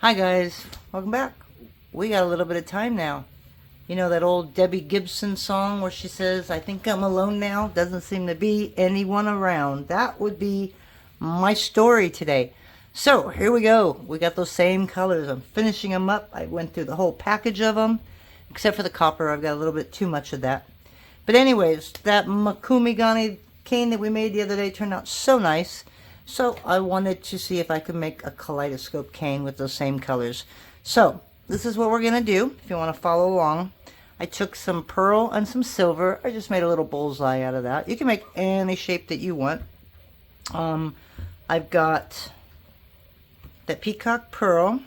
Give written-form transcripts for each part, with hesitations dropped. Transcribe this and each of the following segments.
Hi guys, welcome back. We got a little bit of time now. You know that old Debbie Gibson song where she says, I think I'm alone now, doesn't seem to be anyone around. That would be my story today. So here we go. We got those same colors. I'm finishing them up. I went through the whole package of them, except for the copper. I've got a little bit too much of that. But anyways, that mokume gane cane that we made the other day turned out so nice. So I wanted to see if I could make a kaleidoscope cane with those same colors. So this is what we're going to do if you want to follow along. I took some pearl and some silver. I just made a little bullseye out of that. You can make any shape that you want. I've got that peacock pearl.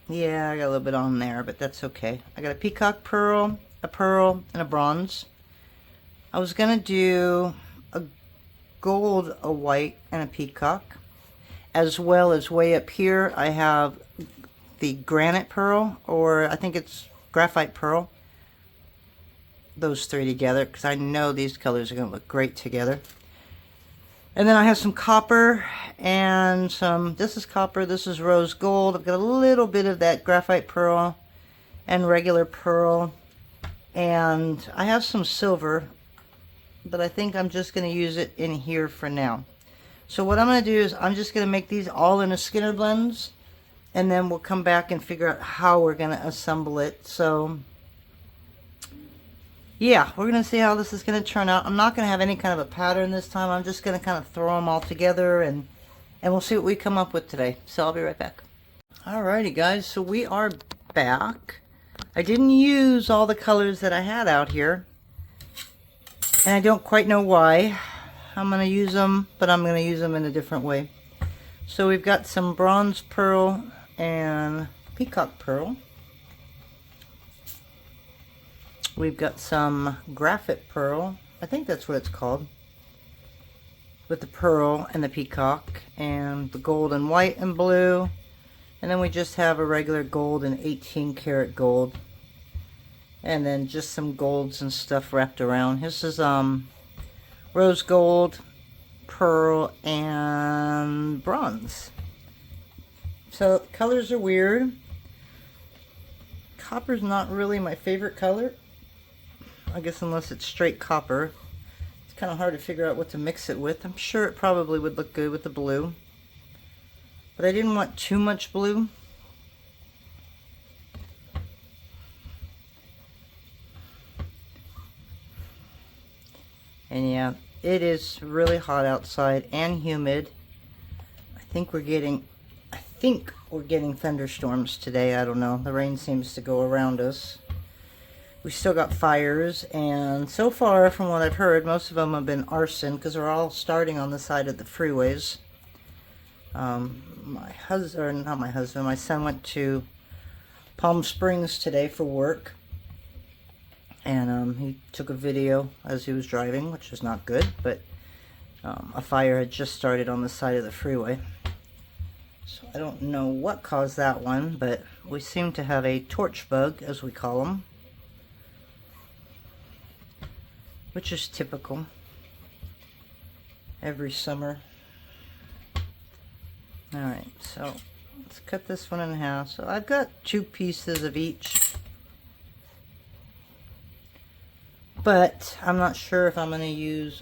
Yeah, I got a little bit on there, but that's okay. I got a peacock pearl, and a bronze. I was going to do a gold, a white, and a peacock, as well as way up here I have the granite pearl, or I think it's graphite pearl. Those three together, because I know these colors are going to look great together. And then I have some copper and some, this is copper, this is rose gold. I've got a little bit of that graphite pearl and regular pearl, and I have some silver, but I think I'm just going to use it in here for now. So what I'm going to do is I'm just going to make these all in a Skinner blends, and then we'll come back and figure out how we're going to assemble it. So yeah, we're going to see how this is going to turn out. I'm not going to have any kind of a pattern this time. I'm just going to kind of throw them all together, and we'll see what we come up with today. So I'll be right back. Alrighty guys, so we are back. I didn't use all the colors that I had out here, and I don't quite know why. I'm going to use them, but I'm going to use them in a different way. So we've got some bronze pearl and peacock pearl. We've got some graphite pearl. I think that's what it's called. With the pearl and the peacock and the gold and white and blue. And then we just have a regular gold and 18 karat gold. And then just some golds and stuff wrapped around. This is rose gold, pearl, and bronze. So colors are weird. Copper's not really my favorite color, I guess, unless it's straight copper. It's kind of hard to figure out what to mix it with. I'm sure it probably would look good with the blue, but I didn't want too much blue. And yeah, it is really hot outside and humid. I think we're getting thunderstorms today. I don't know. The rain seems to go around us. We still got fires, and so far from what I've heard, most of them have been arson, because they're all starting on the side of the freeways. My son went to Palm Springs today for work. And he took a video as he was driving, which was not good, but a fire had just started on the side of the freeway. So I don't know what caused that one, but we seem to have a torch bug, as we call them, which is typical every summer. Alright, so let's cut this one in half. So I've got 2 pieces of each. But I'm not sure if I'm going to use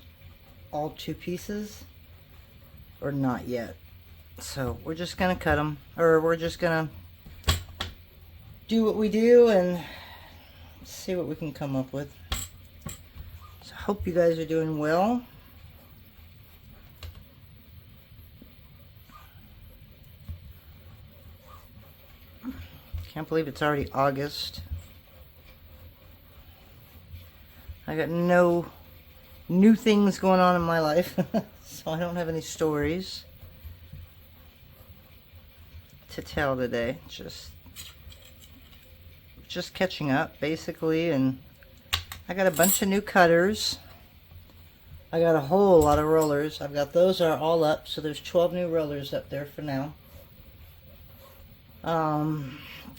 all 2 pieces or not yet. So we're just going to cut them, or we're just going to do what we do and see what we can come up with. So I hope you guys are doing well. Can't believe it's already August. I got no new things going on in my life, so I don't have any stories to tell today. Just catching up, basically, and I got a bunch of new cutters. I got a whole lot of rollers. I've got those are all up, so there's 12 new rollers up there for now.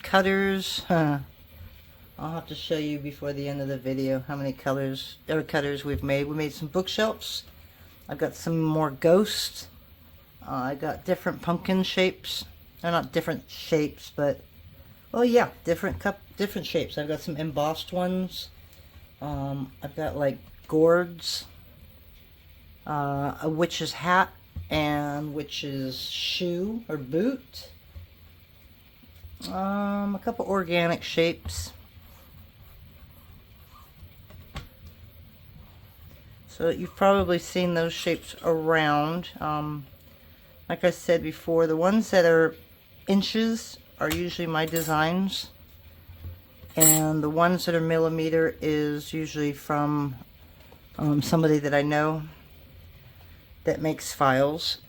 Cutters, I'll have to show you before the end of the video how many cutters we've made. We made some bookshelves. I've got some more ghosts. I got different pumpkin shapes. They're not different shapes, but, well, yeah, different shapes. I've got some embossed ones. I've got like gourds, a witch's hat, and witch's shoe or boot. A couple organic shapes. So you've probably seen those shapes around. Like I said before, the ones that are inches are usually my designs. And the ones that are millimeter is usually from somebody that I know that makes files.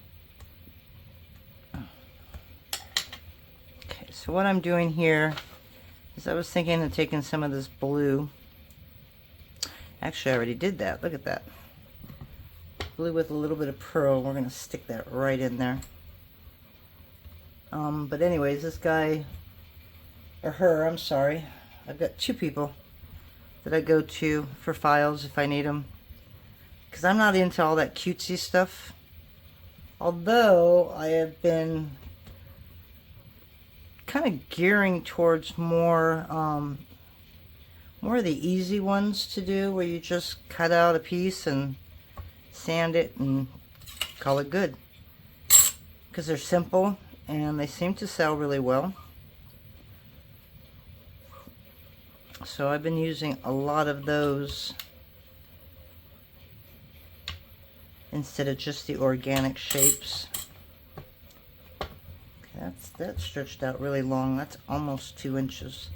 Okay, so what I'm doing here is I was thinking of taking some of this blue. Actually, I already did that. Look at that. Blue with a little bit of pearl. We're going to stick that right in there. But anyways, this guy, or her, I'm sorry. I've got two people that I go to for files if I need them. Because I'm not into all that cutesy stuff. Although I have been kind of gearing towards more of the easy ones to do, where you just cut out a piece and sand it and call it good. Because they're simple and they seem to sell really well. So I've been using a lot of those instead of just the organic shapes. Okay, that's stretched out really long. That's almost 2 inches.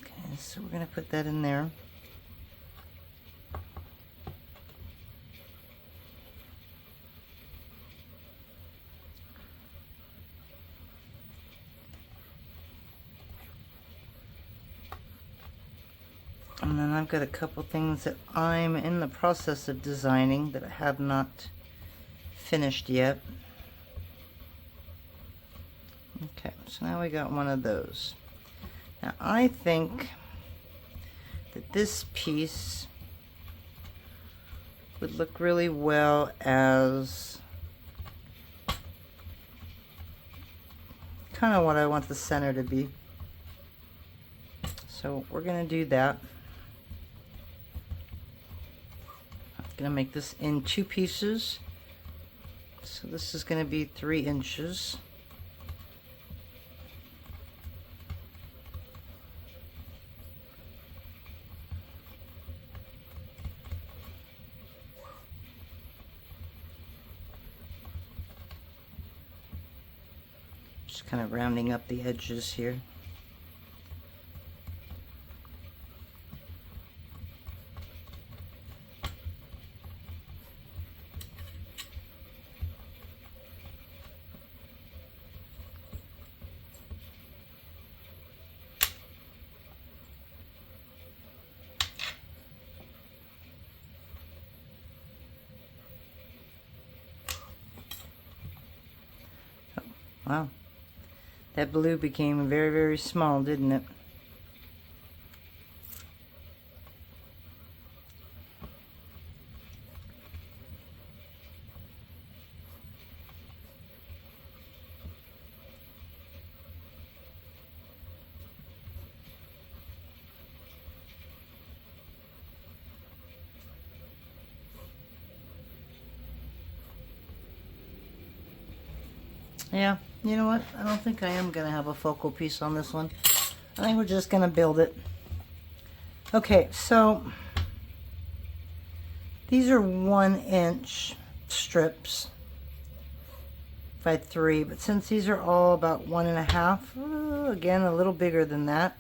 Okay, so we're going to put that in there. And then I've got a couple things that I'm in the process of designing that I have not finished yet. Okay, so now we got one of those. Now I think that this piece would look really well as kind of what I want the center to be. So we're going to do that. I'm going to make this in 2 pieces. So this is going to be 3 inches. Just kind of rounding up the edges here. Wow, that blue became very, very small, didn't it? Yeah, you know what? I don't think I am going to have a focal piece on this one. I think we're just going to build it. Okay, so these are 1-inch strips by 3, but since these are all about 1.5, again a little bigger than that,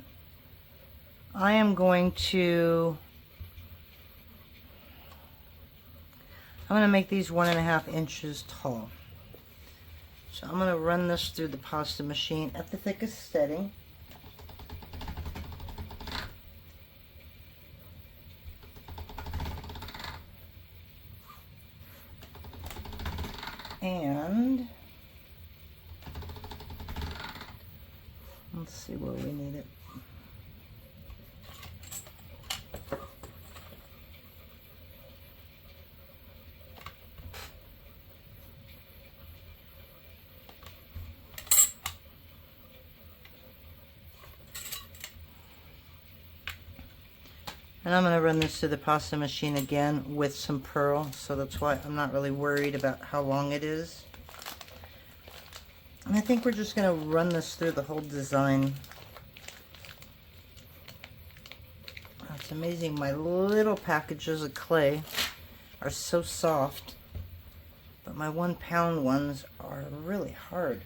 I am going to make these 1.5 inches tall. So I'm going to run this through the pasta machine at the thickest setting. And let's see where we need it. And I'm going to run this through the pasta machine again with some pearl, so that's why I'm not really worried about how long it is. And I think we're just going to run this through the whole design. It's amazing, my little packages of clay are so soft, but my 1 pound ones are really hard.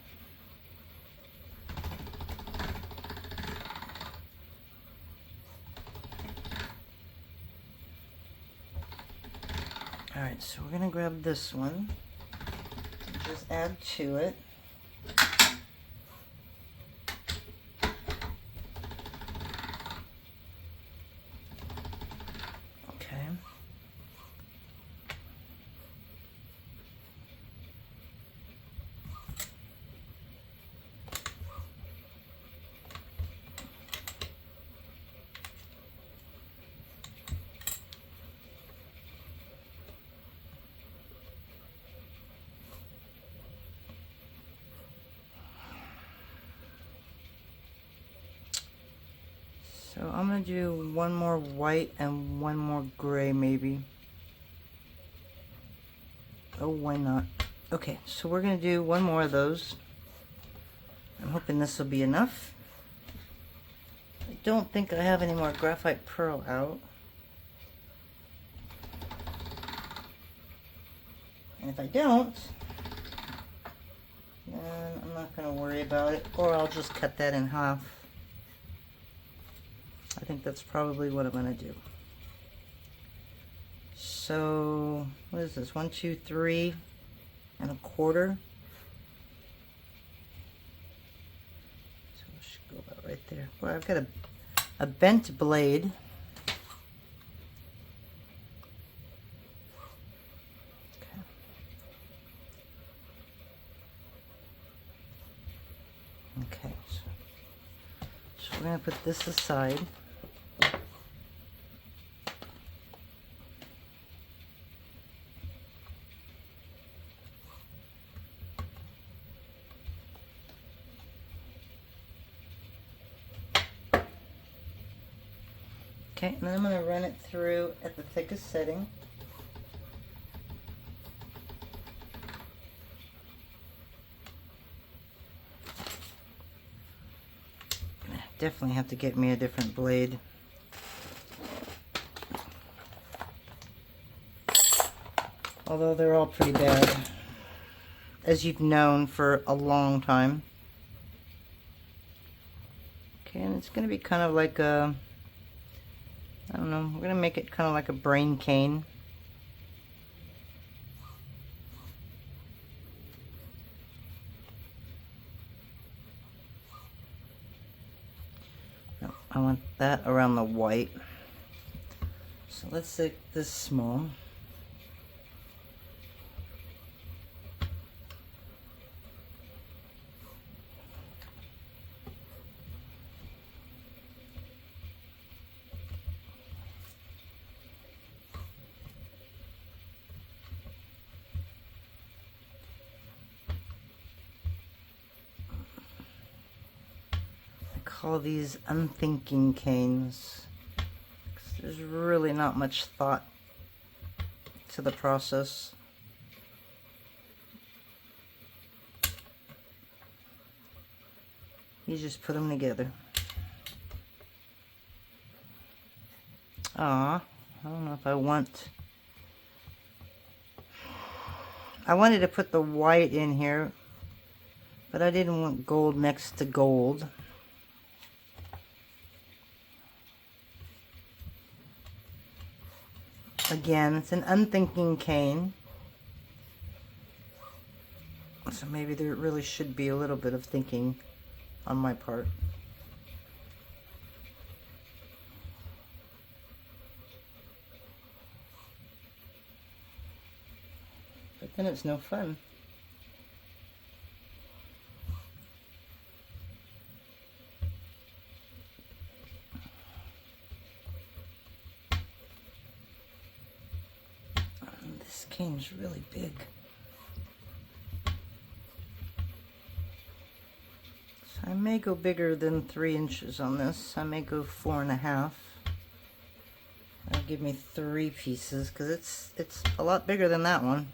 Alright, so we're going to grab this one and just add to it. Okay. So I'm going to do one more white and one more gray maybe. Oh, why not? Okay, so we're going to do one more of those. I'm hoping this will be enough. I don't think I have any more graphite pearl out. And if I don't, then I'm not going to worry about it, or I'll just cut that in half. I think that's probably what I'm going to do. So, what is this? 1, 2, 3 1/4. So it should go about right there. Well, I've got a bent blade. Okay. So we're going to put this aside. Okay, and then I'm going to run it through at the thickest setting. Definitely have to get me a different blade. Although they're all pretty bad, as you've known for a long time. Okay, and it's going to be kind of like a, I don't know, we're going to make it kind of like a brain cane. No, I want that around the white. So let's take this small. Call these unthinking canes. There's really not much thought to the process. You just put them together. I don't know if I wanted to put the white in here, but I didn't want gold next to gold. Again, it's an unthinking cane, so maybe there really should be a little bit of thinking on my part. But then it's no fun. This cane's really big. So I may go bigger than 3 inches on this. I may go 4.5. give me 3 pieces because it's a lot bigger than that one.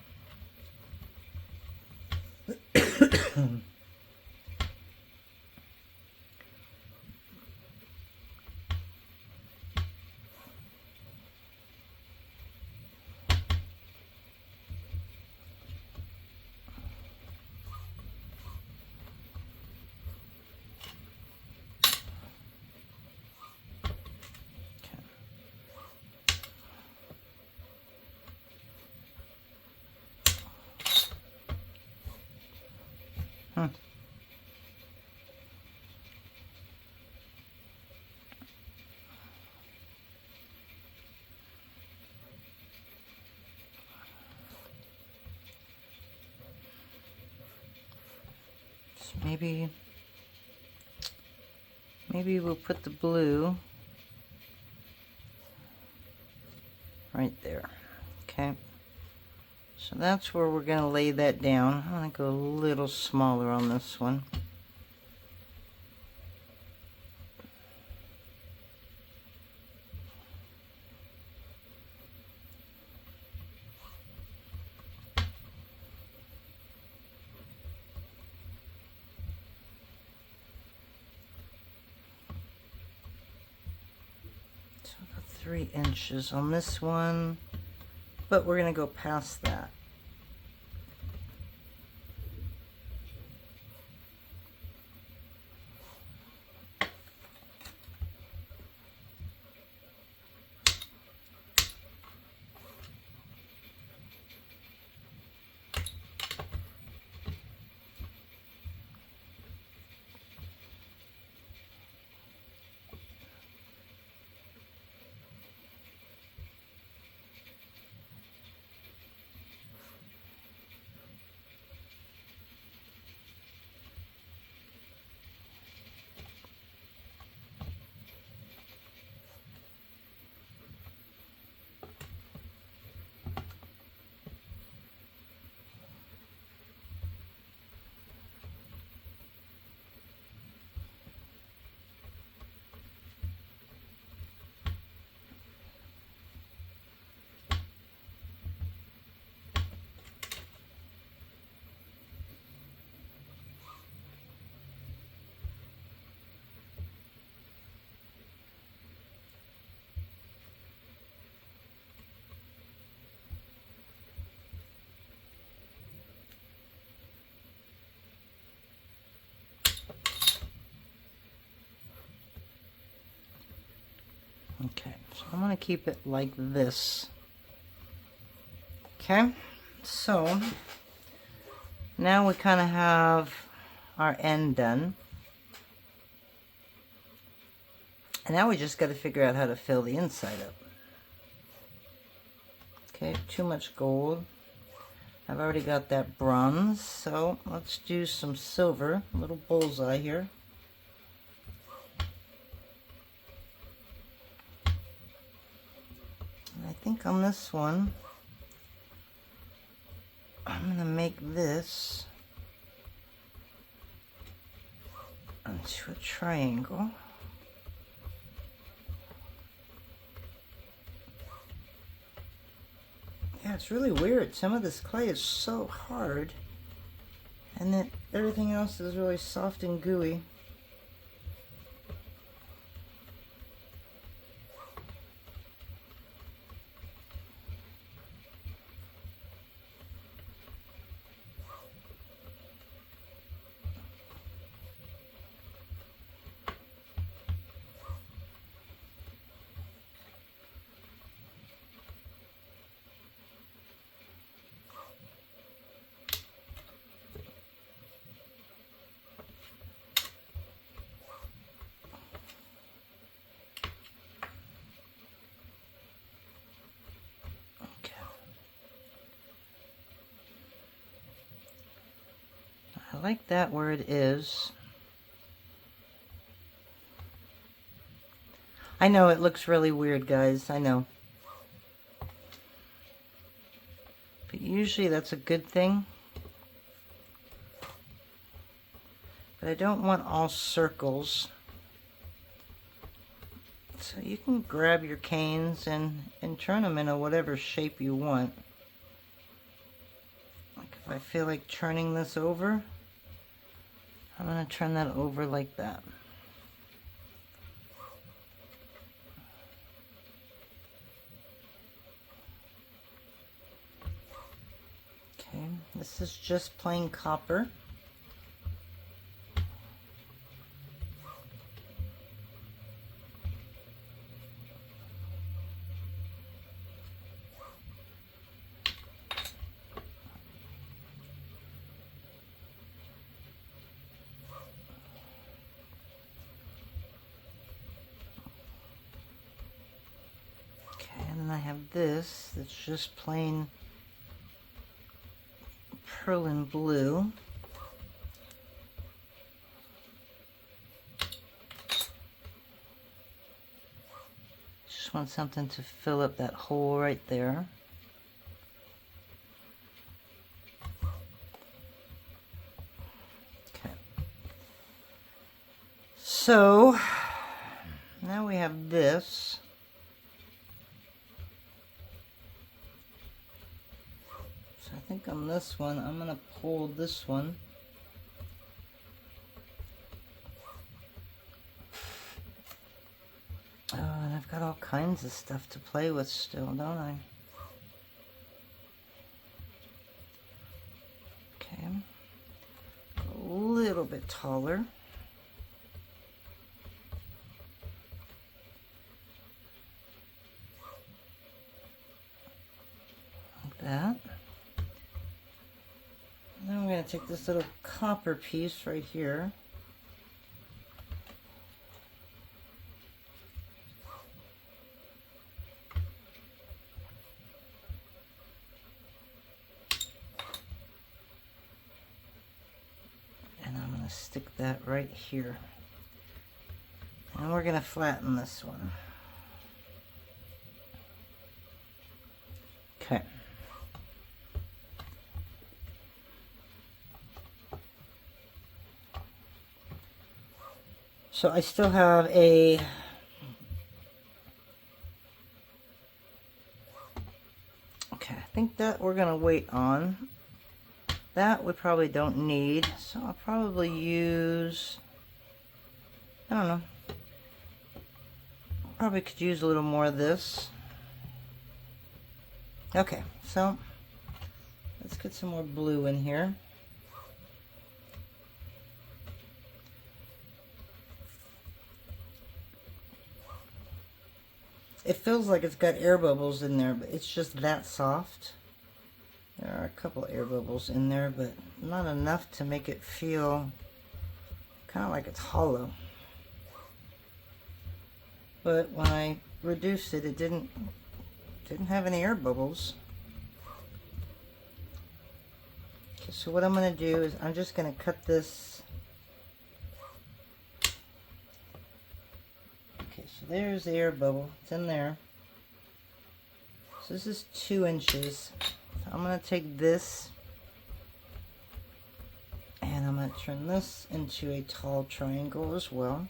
So maybe we'll put the blue right there. Okay. So that's where we're going to lay that down. I'm going to go a little smaller on this one. So I'll go 3 inches on this one, but we're going to go past that. Okay, so I'm going to keep it like this. Okay, so now we kind of have our end done. And now we just got to figure out how to fill the inside up. Okay, too much gold. I've already got that bronze, so let's do some silver, a little bullseye here. I think on this one, I'm going to make this into a triangle. Yeah, it's really weird. Some of this clay is so hard, and then everything else is really soft and gooey. I like that where it is. I know it looks really weird, guys. I know. But usually that's a good thing. But I don't want all circles. So you can grab your canes and turn them into whatever shape you want. Like if I feel like turning this over, I'm going to turn that over like that. Okay, this is just plain copper. And then I have this that's just plain pearl and blue. Just want something to fill up that hole right there. Okay. So now we have this. So I think on this one, I'm going to pull this one. Oh, and I've got all kinds of stuff to play with still, don't I? Okay. A little bit taller. Like that. Then I'm going to take this little copper piece right here. And I'm going to stick that right here. And we're going to flatten this one. Okay. So I still have a okay, I think that we're gonna wait on. That we probably don't need, so I'll probably use, I don't know, probably could use a little more of this. Okay, so let's get some more blue in here. It feels like it's got air bubbles in there, but it's just that soft. There are a couple air bubbles in there, but not enough to make it feel kind of like it's hollow. But when I reduced it, it didn't have any air bubbles. Okay, so what I'm going to do is I'm just going to cut this. Okay, so there's the air bubble. It's in there. So this is 2 inches. So I'm going to take this and I'm going to turn this into a tall triangle as well.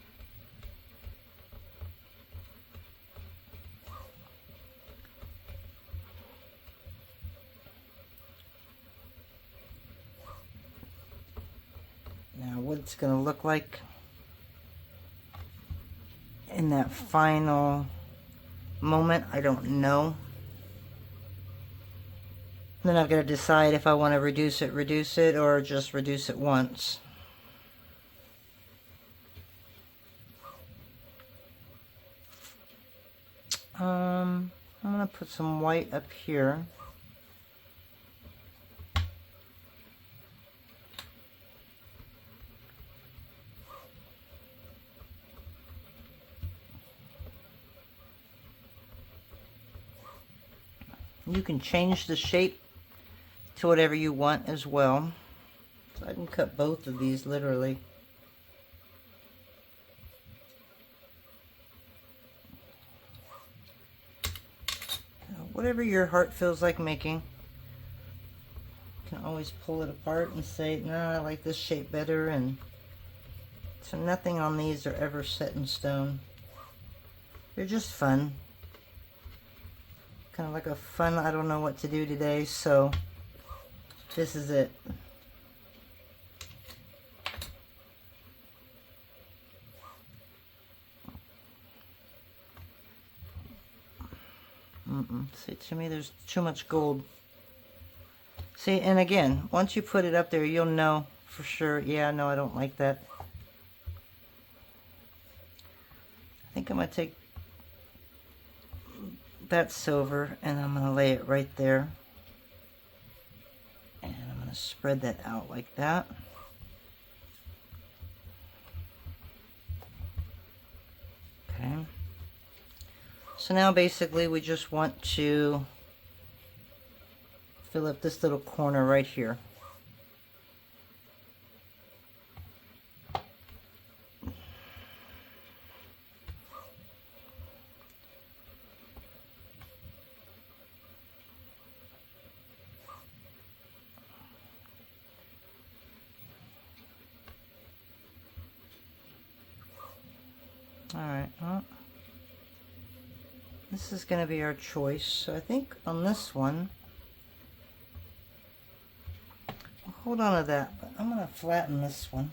Now what it's going to look like in that final moment, I don't know. Then I've got to decide if I want to reduce it, or just reduce it once. I'm going to put some white up here. You can change the shape to whatever you want as well. So I can cut both of these literally. Whatever your heart feels like making. You can always pull it apart and say, no, I like this shape better. And so nothing on these are ever set in stone. They're just fun. Kind of like a fun, I don't know what to do today, so this is it. See, to me there's too much gold. See, and again, once you put it up there, you'll know for sure. Yeah, no, I don't like that. I think I'm going to take that silver and I'm going to lay it right there. And I'm going to spread that out like that. Okay. So now basically we just want to fill up this little corner right here. Alright, well, this is going to be our choice. So I think on this one, I'll hold on to that, but I'm going to flatten this one.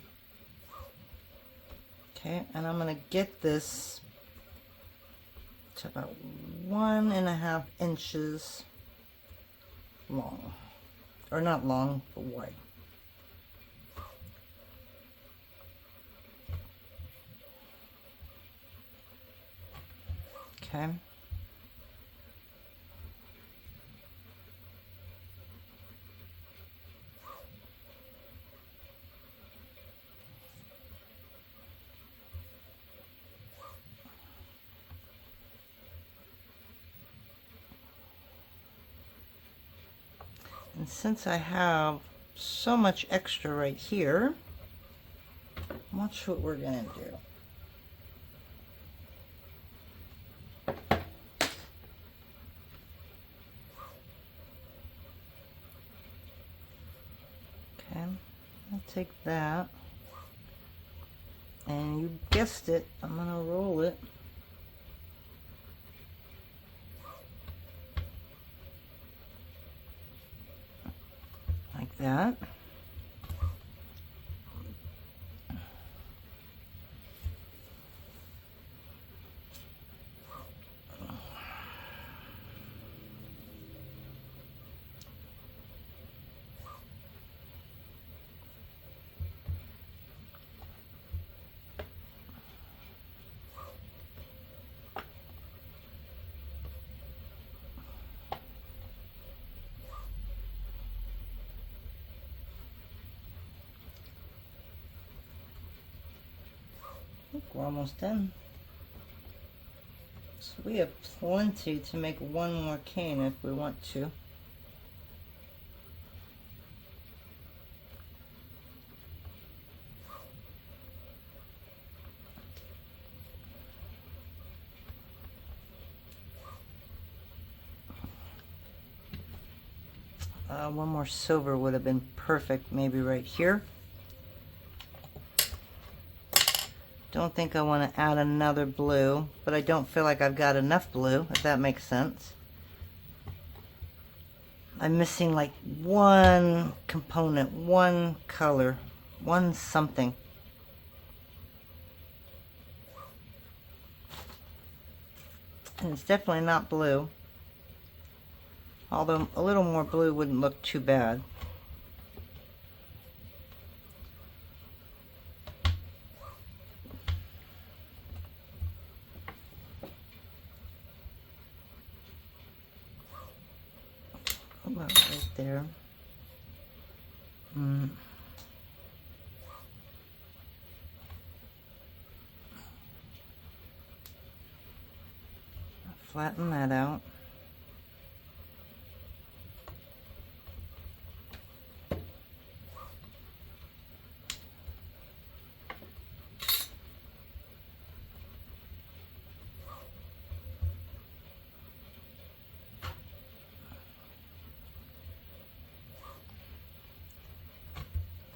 Okay, and I'm going to get this to about 1.5 inches long. Or not long, but wide. Okay. And since I have so much extra right here, watch what we're going to do. Okay, I'll take that, and you guessed it, I'm going to roll it. Like that. I think we're almost done. So we have plenty to make one more cane if we want to. One more silver would have been perfect, maybe right here. Don't think I want to add another blue, but I don't feel like I've got enough blue, if that makes sense. I'm missing like one component, one color, one something. And it's definitely not blue. Although a little more blue wouldn't look too bad. About right there. Flatten that out.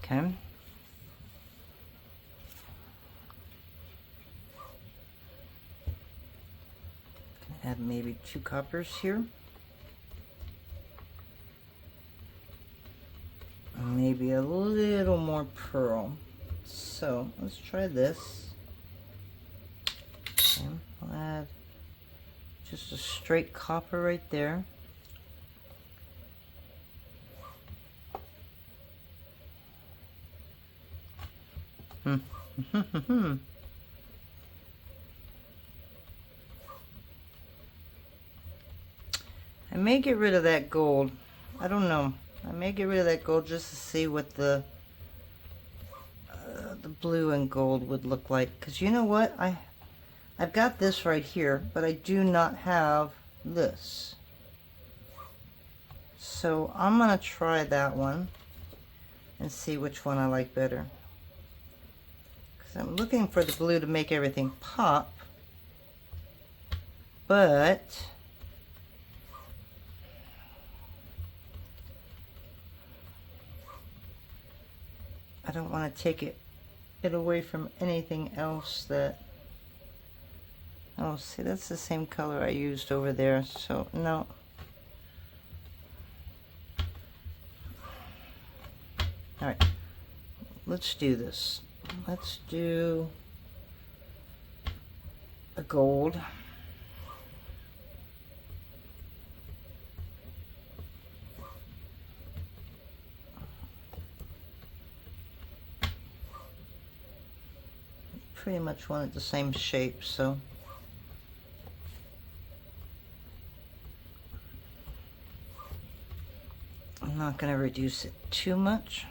Okay. maybe 2 coppers here. Maybe a little more pearl. So let's try this. Okay, I'll add just a straight copper right there. I may get rid of that gold. I don't know. I may get rid of that gold just to see what the blue and gold would look like. Because you know what? I've got this right here, but I do not have this. So I'm going to try that one and see which one I like better. Because I'm looking for the blue to make everything pop. But I don't want to take it away from anything else that... Oh, see, that's the same color I used over there, so no. Alright, let's do this. Let's do a gold. Pretty much wanted the same shape, so I'm not going to reduce it too much.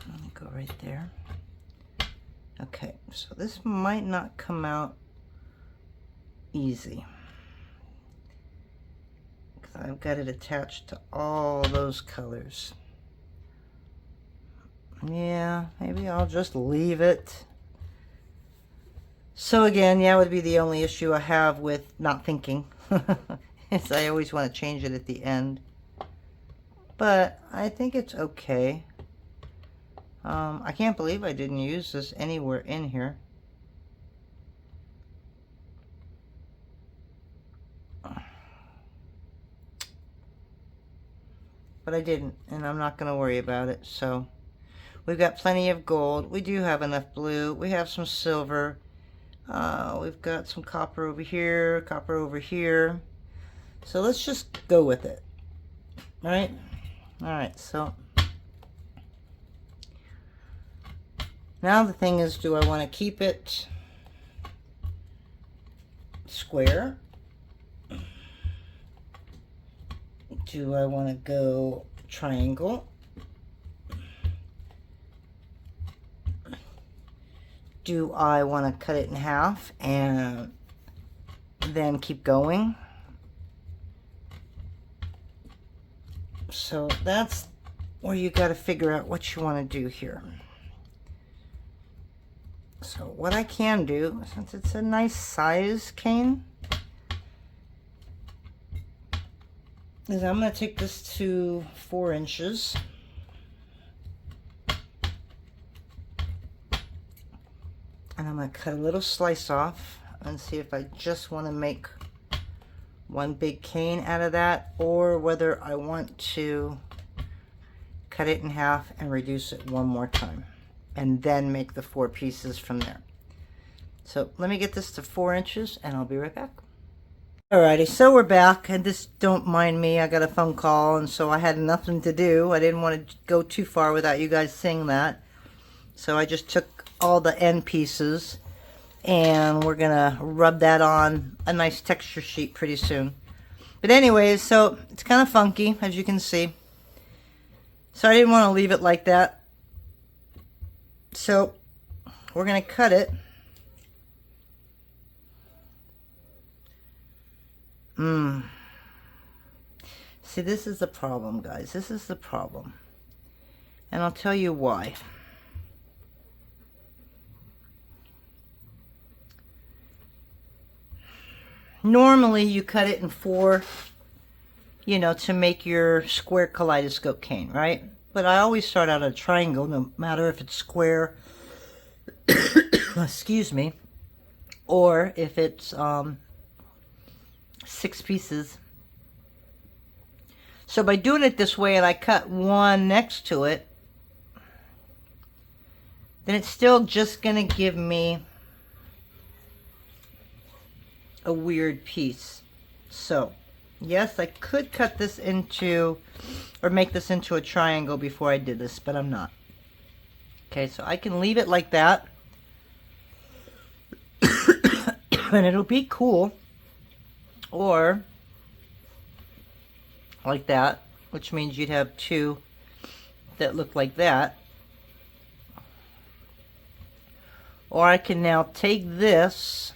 Let me go right there. Okay, so this might not come out easy. I've got it attached to all those colors. Yeah, maybe I'll just leave it. So again, yeah, would be the only issue I have with not thinking. Is I always want to change it at the end. But I think it's okay. I can't believe I didn't use this anywhere in here. But I didn't, and I'm not going to worry about it. So we've got plenty of gold. We do have enough blue. We have some silver. We've got some copper over here, copper over here. So let's just go with it. All right? All right, so now the thing is, do I want to keep it square? Do I want to go triangle? Do I want to cut it in half and then keep going? So that's where you got to figure out what you want to do here. So what I can do, since it's a nice size cane, is I'm going to take this to 4 inches. And I'm going to cut a little slice off and see if I just want to make one big cane out of that, or whether I want to cut it in half and reduce it one more time and then make the 4 pieces from there. So let me get this to 4 inches and I'll be right back. Alrighty, so we're back, and just don't mind me, I got a phone call, and so I had nothing to do. I didn't want to go too far without you guys seeing that. So I just took all the end pieces, and we're gonna rub that on a nice texture sheet pretty soon. But anyways, so it's kind of funky, as you can see. So I didn't want to leave it like that. So we're gonna cut it. See, this is the problem, guys. This is the problem. And I'll tell you why. Normally, you cut it in 4 you know, to make your square kaleidoscope cane, right? But I always start out a triangle, no matter if it's square, excuse me, or if it's 6 pieces. So by doing it this way and I cut one next to it, then it's still just going to give me a weird piece. So yes, I could cut this into, or make this into a triangle before I did this, but I'm not. Okay, so I can leave it like that. And it'll be cool. Or like that, which means you'd have 2 that look like that. Or I can now take this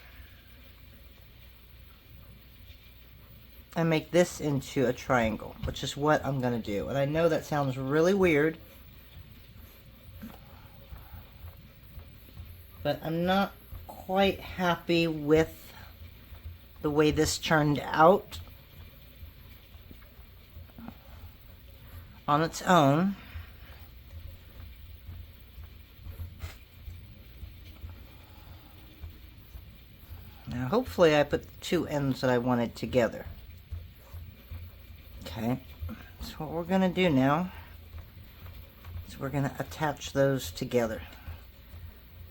and make this into a triangle, which is what I'm going to do. And I know that sounds really weird, but I'm not quite happy with the way this turned out on its own. Now hopefully I put the 2 ends that I wanted together. Okay, so what we're going to do now is we're going to attach those together.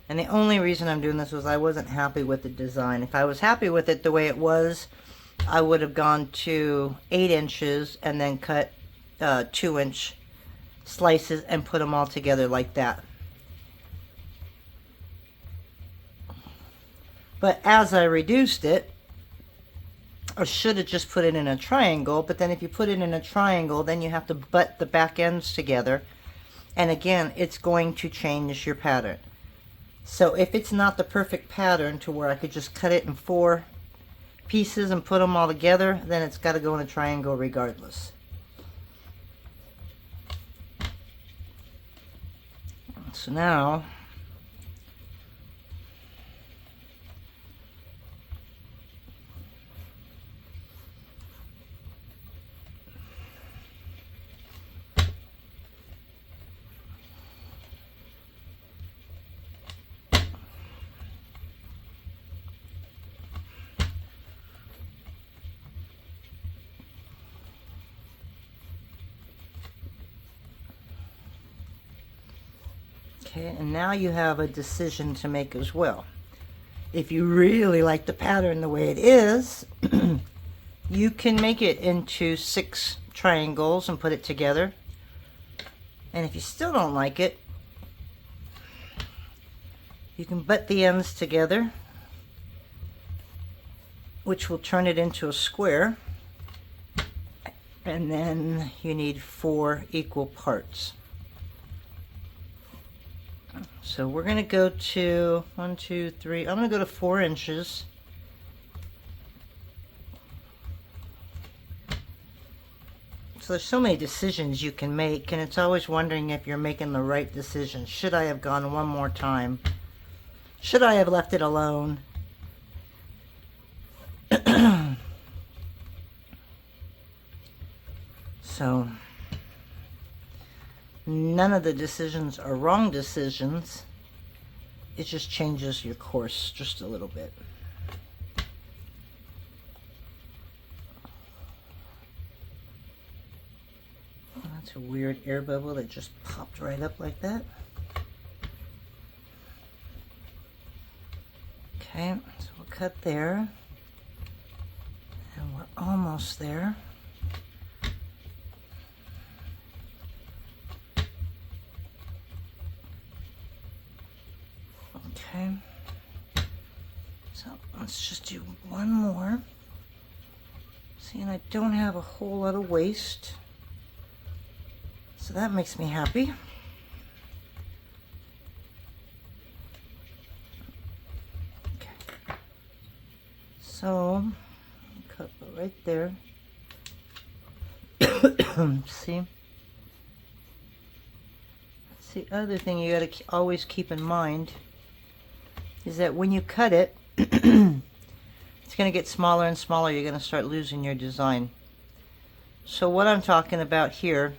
And the only reason I'm doing this was I wasn't happy with the design. If I was happy with it the way it was, I would have gone to 8 inches and then cut 2-inch slices and put them all together like that. But as I reduced it, I should have just put it in a triangle, but then if you put it in a triangle, then you have to butt the back ends together. And again, it's going to change your pattern. So if it's not the perfect pattern to where I could just cut it in 4 pieces and put them all together, then it's got to go in a triangle regardless. So now, okay, and now you have a decision to make as well. If you really like the pattern the way it is, you can make it into 6 triangles and put it together. And if you still don't like it, you can butt the ends together, which will turn it into a square. And then you need 4 equal parts. So we're going to go to 1, 2, 3. I'm going to go to 4 inches. So there's so many decisions you can make, and it's always wondering if you're making the right decision. Should I have gone one more time? Should I have left it alone? So none of the decisions are wrong decisions. It just changes your course just a little bit. That's a weird air bubble that just popped right up like that. Okay, so we'll cut there. And we're almost there. Okay, so let's just do one more. See, and I don't have a whole lot of waste, so that makes me happy. Okay, so cut right there. See? That's the other thing you got to always keep in mind, is that when you cut it, it's going to get smaller and smaller. You're going to start losing your design. So what I'm talking about here,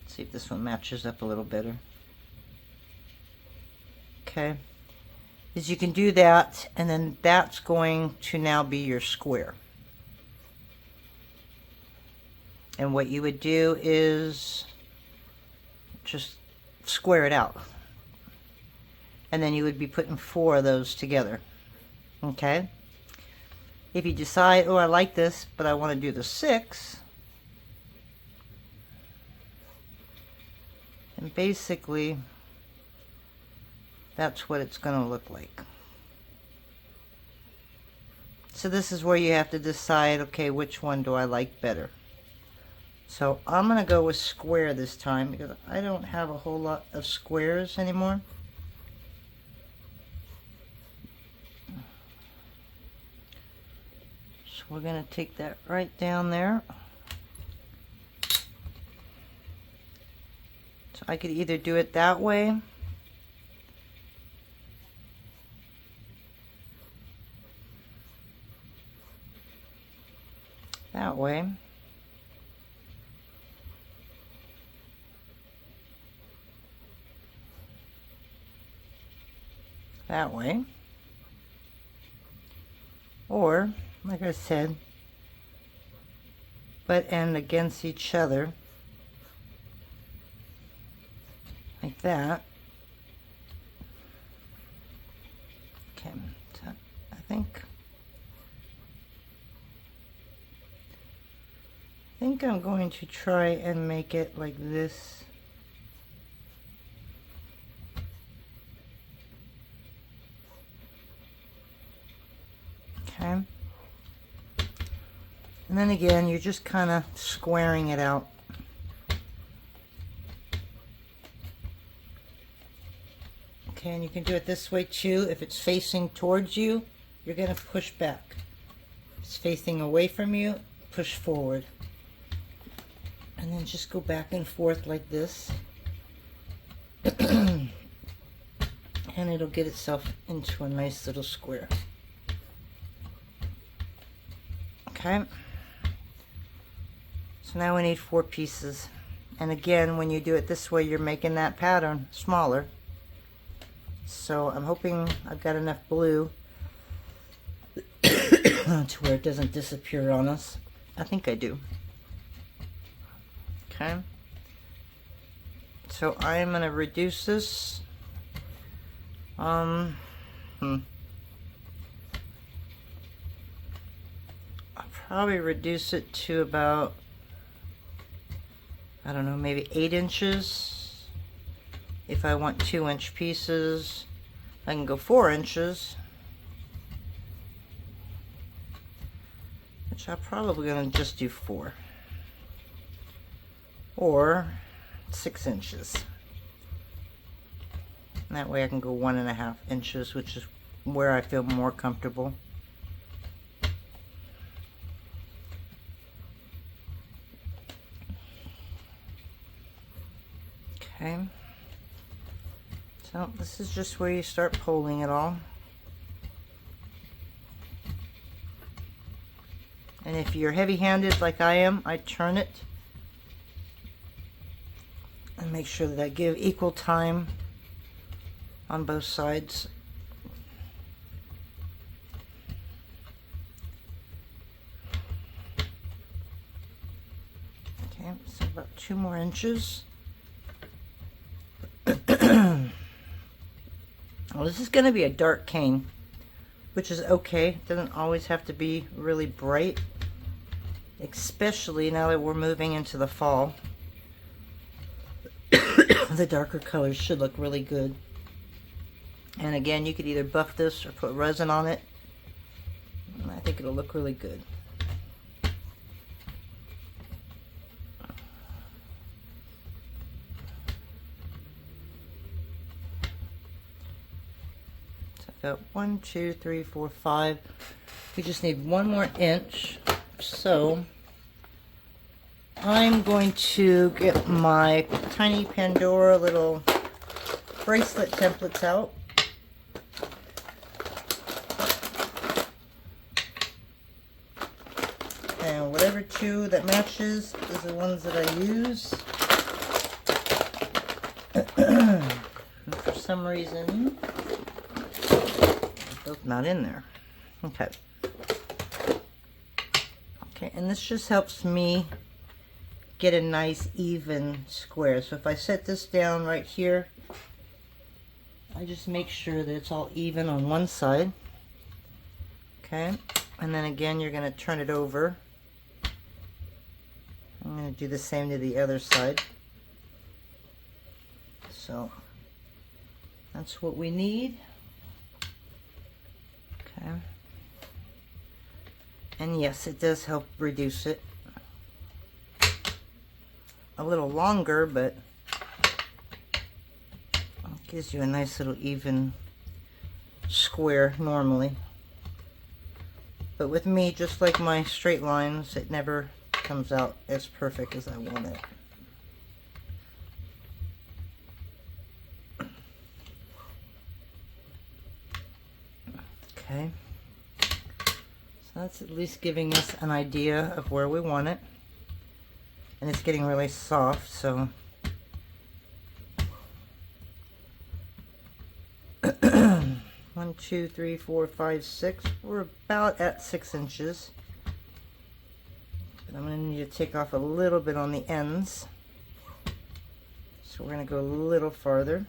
let's see if this one matches up a little better. Okay, is you can do that, and then that's going to now be your square. And what you would do is just square it out. And then you would be putting 4 of those together. Okay? If you decide, oh, I like this, but I want to do the 6, and basically that's what it's going to look like. So this is where you have to decide, okay, which one do I like better? So I'm going to go with square this time because I don't have a whole lot of squares anymore. So we're going to take that right down there. So I could either do it that way, that way, that way, or like I said, butt end against each other like that. Okay, so I think I'm going to try and make it like this. Okay. And then again, you're just kind of squaring it out. Okay, and you can do it this way too. If it's facing towards you, you're going to push back. If it's facing away from you, push forward. And then just go back and forth like this. And it'll get itself into a nice little square. Okay. So now we need 4 pieces. And again, when you do it this way, you're making that pattern smaller. So I'm hoping I've got enough blue to where it doesn't disappear on us. I think I do. Okay. So I'm going to reduce this. I'll probably reduce it to about, I don't know, maybe 8 inches. If I want 2-inch pieces, I can go 4 inches. Which I'm probably going to just do 4. Or 6 inches. And that way I can go 1.5 inches, which is where I feel more comfortable. Okay. So this is just where you start pulling it all. And if you're heavy-handed like I am, I turn it and make sure that I give equal time on both sides. Okay, so about 2 more inches. Well, this is going to be a dark cane, which is okay. It doesn't always have to be really bright, especially now that we're moving into the fall. The darker colors should look really good. And again, you could either buff this or put resin on it. I think it'll look really good. Got 1, 2, 3, 4, 5. We just need 1 more inch. So I'm going to get my tiny Pandora little bracelet templates out. and whatever two that matches is the ones that I use. And for some reason, they're both not in there. Okay. Okay, and this just helps me get a nice even square. So if I set this down right here, I just make sure that it's all even on one side. Okay, and then again you're going to turn it over. I'm going to do the same to the other side. So that's what we need. Okay, and yes, it does help reduce it. A little longer, but it gives you a nice little even square normally. But with me, just like my straight lines, it never comes out as perfect as I want it. Okay, so that's at least giving us an idea of where we want it. And it's getting really soft, so 1, 2, 3, 4, 5, 6. We're about at 6 inches. But I'm going to need to take off a little bit on the ends. So we're going to go a little farther.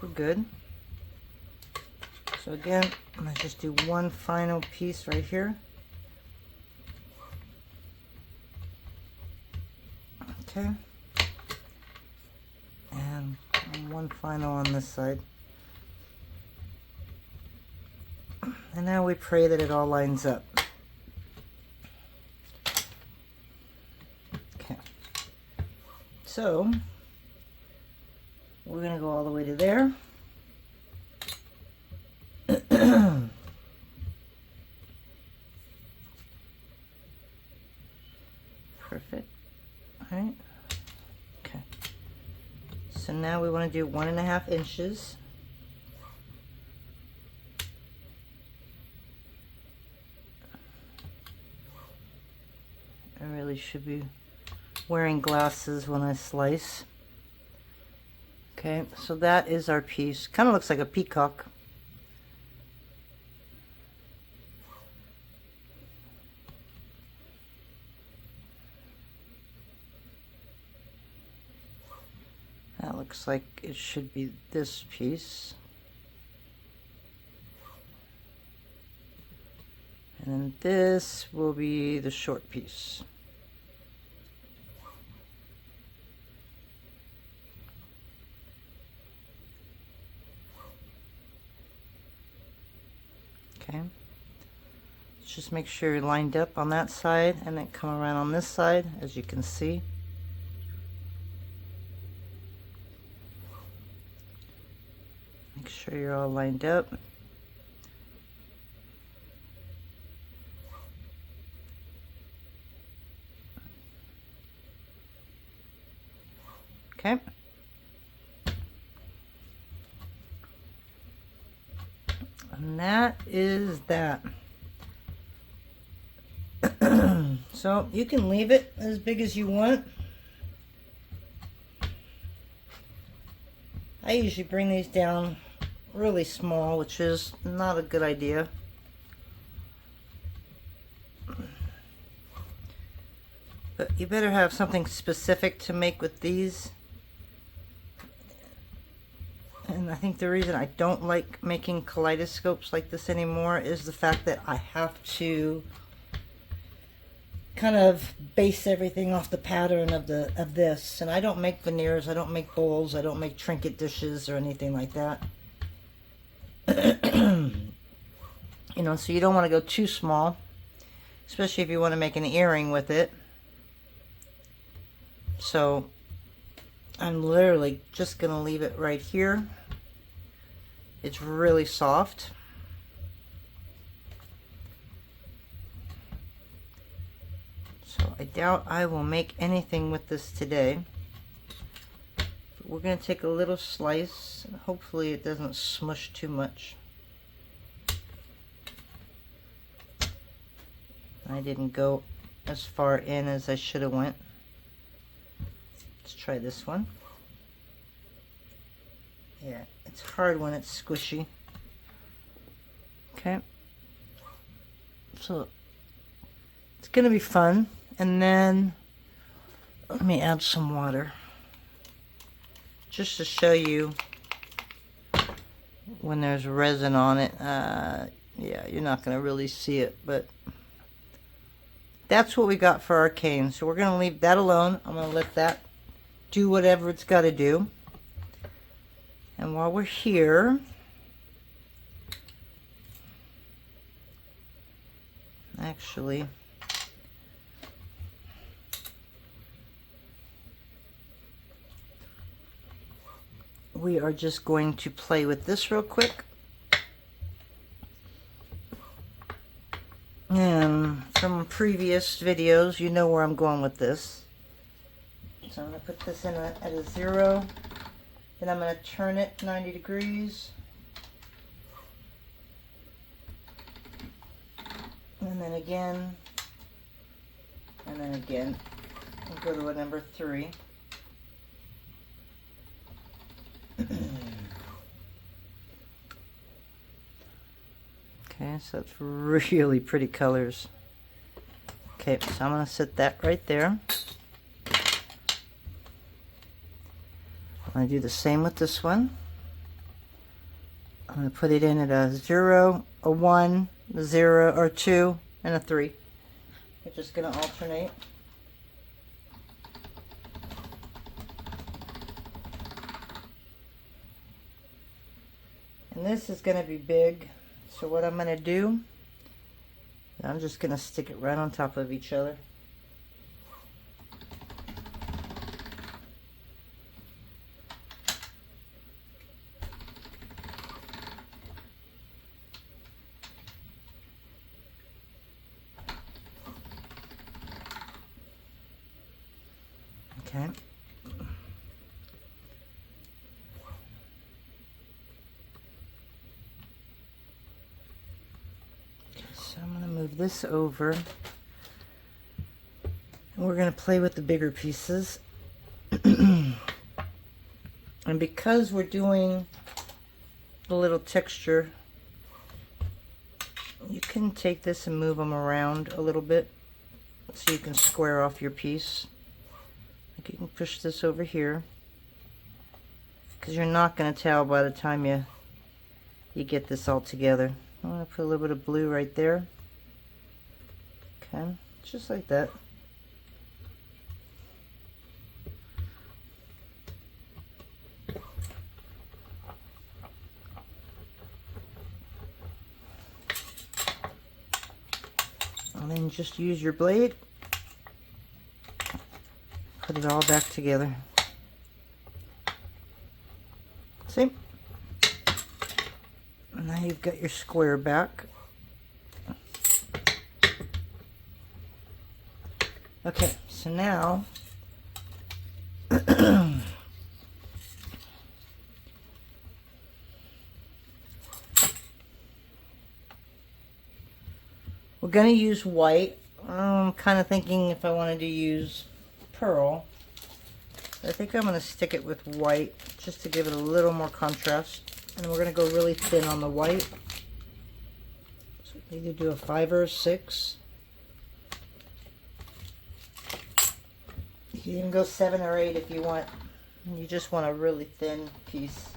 We're good. So again, I'm going to just do one final piece right here. Okay. And one final on this side. And now we pray that it all lines up. Okay. So we're going to go all the way to there. Perfect. All right. Okay. So now we want to do 1.5 inches. I really should be wearing glasses when I slice. Okay, so that is our piece. Kind of looks like a peacock. That looks like it should be this piece. And then this will be the short piece. Okay, just make sure you're lined up on that side and then come around on this side, as you can see. Make sure you're all lined up. Okay. And that is that. So you can leave it as big as you want. I usually bring these down really small, which is not a good idea. But you better have something specific to make with these. And I think the reason I don't like making kaleidoscopes like this anymore is the fact that I have to kind of base everything off the pattern of this. And I don't make veneers, I don't make bowls, I don't make trinket dishes or anything like that. You know, so you don't want to go too small, especially if you want to make an earring with it. So I'm literally just going to leave it right here. It's really soft. So I doubt I will make anything with this today. But we're going to take a little slice, and hopefully it doesn't smush too much. I didn't go as far in as I should have went. Let's try this one. Yeah, it's hard when it's squishy. Okay. So it's going to be fun. And then let me add some water just to show you when there's resin on it. Yeah, you're not going to really see it, but that's what we got for our cane. So we're going to leave that alone. I'm going to let that do whatever it's got to do. And while we're here, actually, we are just going to play with this real quick. And from previous videos, you know where I'm going with this. So I'm going to put this in at a 0. Then I'm going to turn it 90 degrees. And then again. And then again. And go to a number 3. Okay, so that's really pretty colors. Okay, so I'm going to set that right there. I'm going to do the same with this one. I'm going to put it in at a 0, a 1, a 0, or 2, and a 3. We're just going to alternate. And this is going to be big. So what I'm going to do, I'm just going to stick it right on top of each other. Okay. So I'm going to move this over. And we're going to play with the bigger pieces. And because we're doing a little texture, you can take this and move them around a little bit so you can square off your piece. Like you can push this over here, because you're not going to tell by the time you get this all together. I'm going to put a little bit of blue right there. Okay, just like that. And then just use your blade. Put it all back together. See? And now you've got your square back. Okay, so now we're going to use white. I'm kind of thinking if I wanted to use pearl. I think I'm going to stick it with white just to give it a little more contrast. And we're going to go really thin on the white. So we can either do a 5 or a 6. You can even go 7 or 8 if you want. You just want a really thin piece.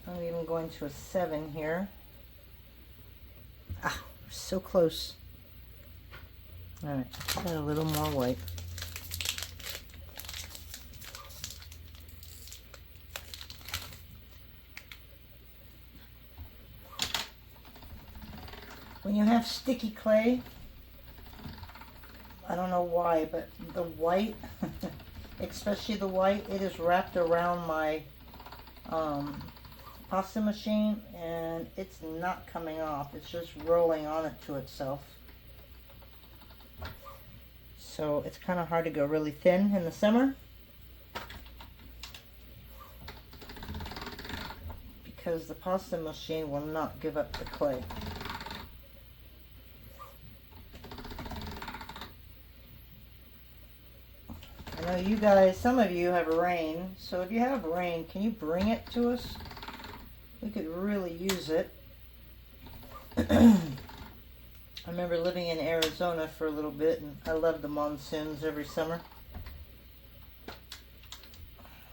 I'm even going to a 7 here. Ah, so close. Alright, add a little more white. When you have sticky clay, I don't know why, but the white, especially the white, it is wrapped around my pasta machine, and it's not coming off. It's just rolling on it to itself. So it's kind of hard to go really thin in the summer because the pasta machine will not give up the clay. I know you guys, some of you have rain, so if you have rain, can you bring it to us? We could really use it. I remember living in Arizona for a little bit, and I loved the monsoons every summer.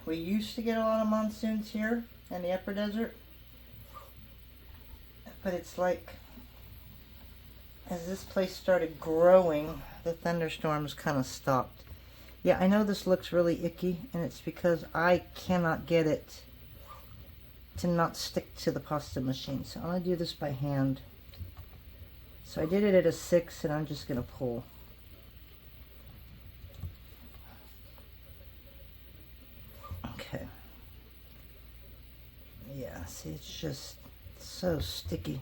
We used to get a lot of monsoons here in the upper desert, but it's like as this place started growing, the thunderstorms kind of stopped. Yeah, I know this looks really icky, and it's because I cannot get it to not stick to the pasta machine. So I'm going to do this by hand. So I did it at a 6, and I'm just going to pull. Okay. Yeah, see, it's just so sticky.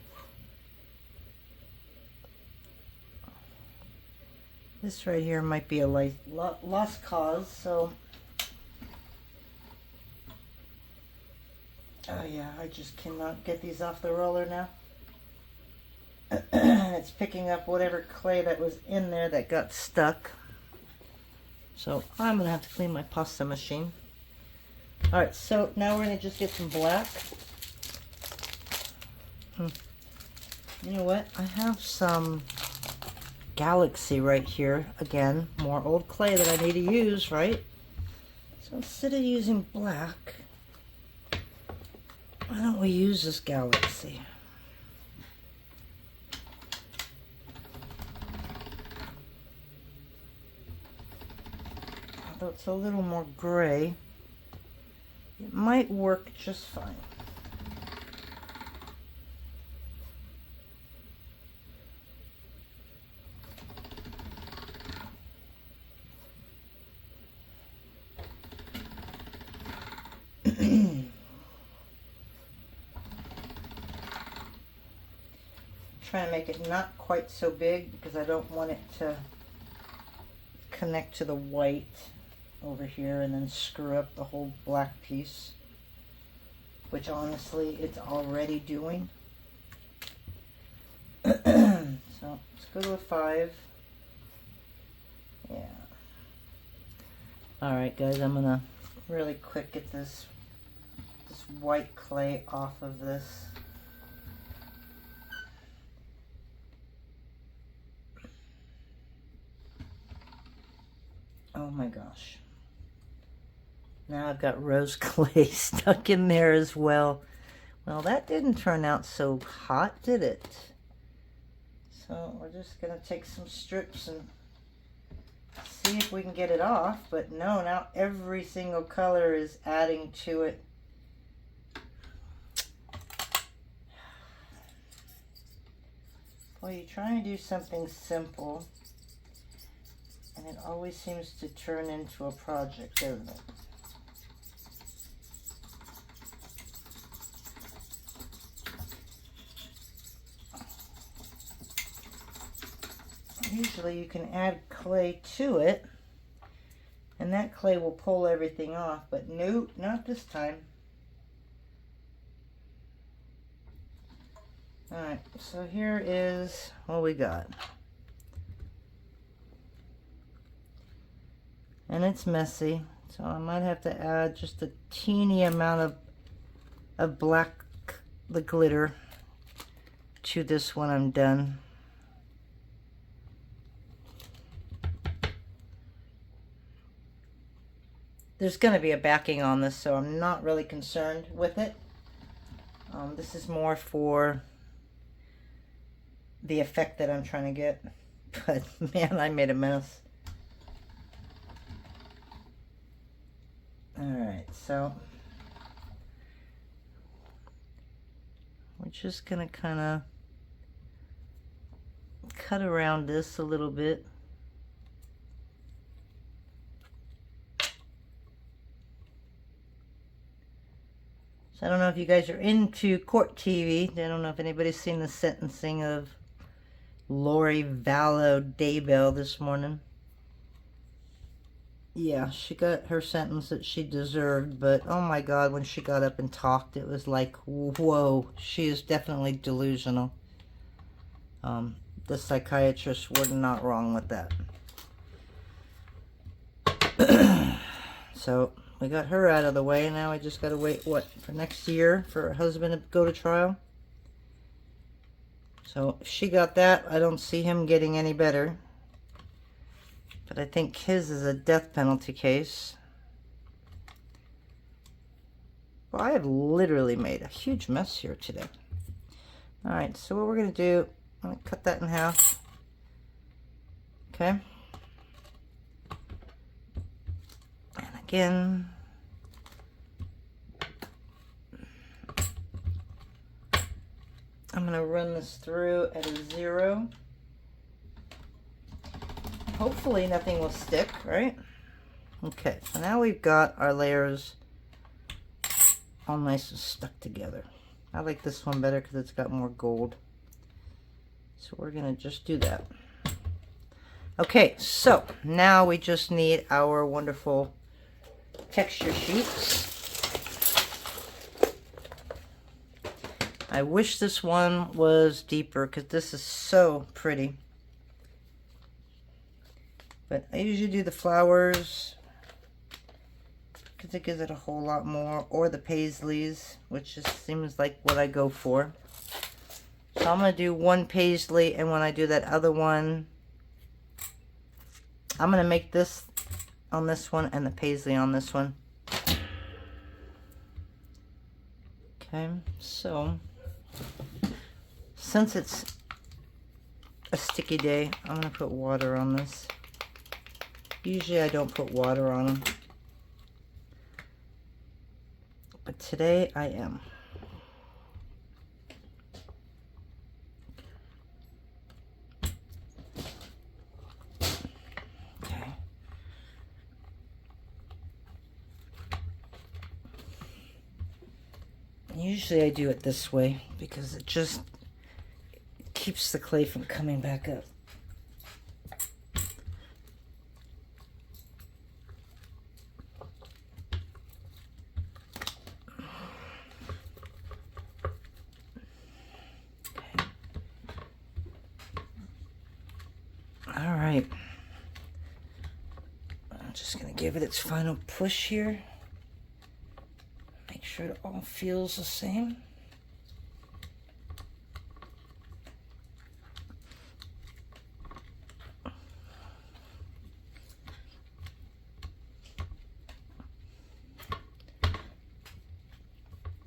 This right here might be a lost cause, so... Oh yeah, I just cannot get these off the roller now. It's picking up whatever clay that was in there that got stuck. So I'm going to have to clean my pasta machine. Alright, so now we're going to just get some black. You know what? I have some Galaxy right here. Again, more old clay that I need to use, right? So instead of using black, why don't we use this Galaxy? Although it's a little more gray, it might work just fine. Trying to make it not quite so big because I don't want it to connect to the white over here and then screw up the whole black piece, which honestly it's already doing. So let's go to a 5. Yeah. Alright guys, I'm gonna really quick get this white clay off of this. Oh my gosh. Now I've got rose clay stuck in there as well. Well, that didn't turn out so hot, did it? So we're just going to take some strips and see if we can get it off. But no, now every single color is adding to it. Well, you try and do something simple, and it always seems to turn into a project, doesn't it? Usually you can add clay to it, and that clay will pull everything off, but nope, not this time. Alright, so here is what we got. And it's messy, so I might have to add just a teeny amount of black, the glitter, to this when I'm done. There's going to be a backing on this, so I'm not really concerned with it. This is more for the effect that I'm trying to get. But man, I made a mess. Alright, so we're just going to kind of cut around this a little bit. So I don't know if you guys are into court TV. I don't know if anybody's seen the sentencing of Lori Vallow Daybell this morning. Yeah, she got her sentence that she deserved, but oh my God, when she got up and talked, it was like, whoa, she is definitely delusional. The psychiatrists were not wrong with that. So we got her out of the way. Now I just got to wait, what, for next year for her husband to go to trial? So if she got that, I don't see him getting any better. But I think his is a death penalty case. Well, I have literally made a huge mess here today. Alright, so what we're going to do, I'm going to cut that in half. Okay. And again, I'm going to run this through at a 0. Hopefully nothing will stick, right? Okay, so now we've got our layers all nice and stuck together. I like this one better because it's got more gold. So we're going to just do that. Okay, so now we just need our wonderful texture sheets. I wish this one was deeper because this is so pretty. But I usually do the flowers because it gives it a whole lot more, or the paisleys, which just seems like what I go for. So I'm going to do one paisley, and when I do that other one, I'm going to make this on this one and the paisley on this one. Okay, so since it's a sticky day, I'm going to put water on this. Usually I don't put water on them, but today I am. Okay. Usually I do it this way because it just keeps the clay from coming back up. Alright, I'm just going to give it its final push here. Make sure it all feels the same.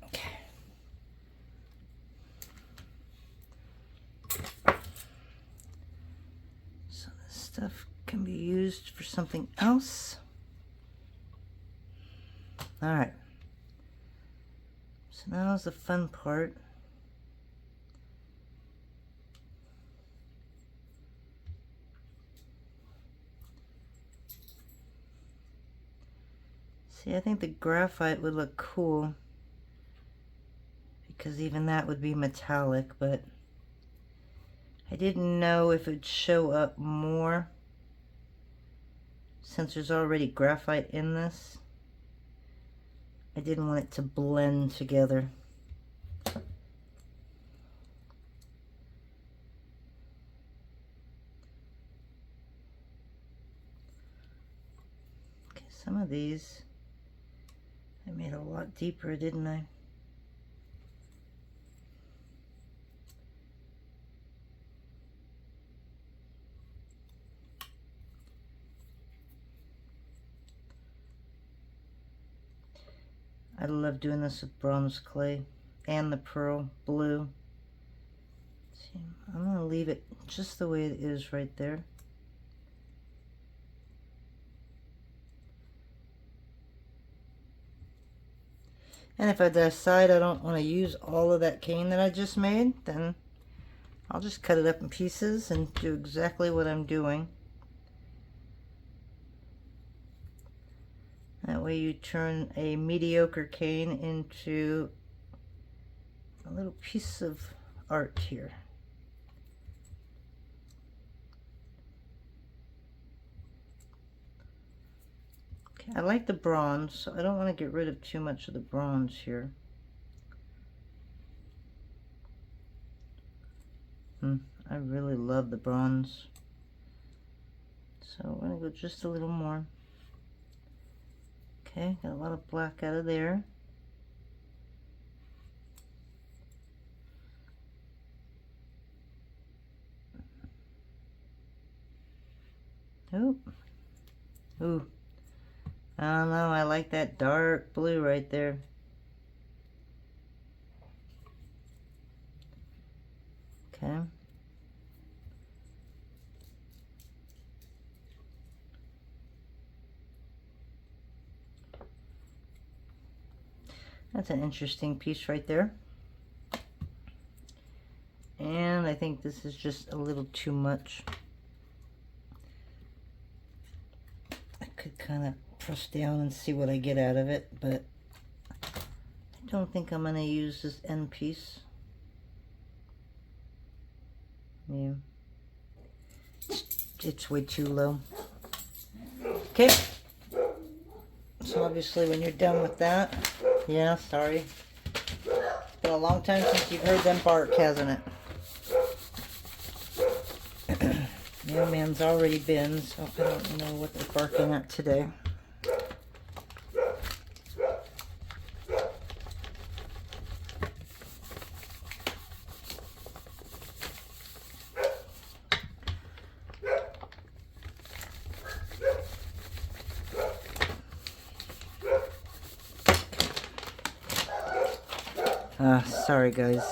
Okay. So this stuff can be used for something else. Alright. So now's the fun part. See, I think the graphite would look cool because even that would be metallic, but I didn't know if it'd show up more since there's already graphite in this. I didn't want it to blend together. Okay, some of these I made a lot deeper, didn't I? I love doing this with bronze clay and the pearl blue. See, I'm going to leave it just the way it is right there. And if I decide I don't want to use all of that cane that I just made, then I'll just cut it up in pieces and do exactly what I'm doing. That way you turn a mediocre cane into a little piece of art here. Okay, I like the bronze, so I don't want to get rid of too much of the bronze here. I really love the bronze. So we're going to go just a little more. Okay, got a lot of black out of there. Oop. Ooh. I don't know, I like that dark blue right there. Okay. That's an interesting piece right there. And I think this is just a little too much. I could kind of press down and see what I get out of it, but I don't think I'm going to use this end piece. Yeah. It's way too low. Okay. So obviously when you're done with that, yeah, sorry. It's been a long time since you've heard them bark, hasn't it? Mailman's already been, so I don't know what they're barking at today. Sorry guys.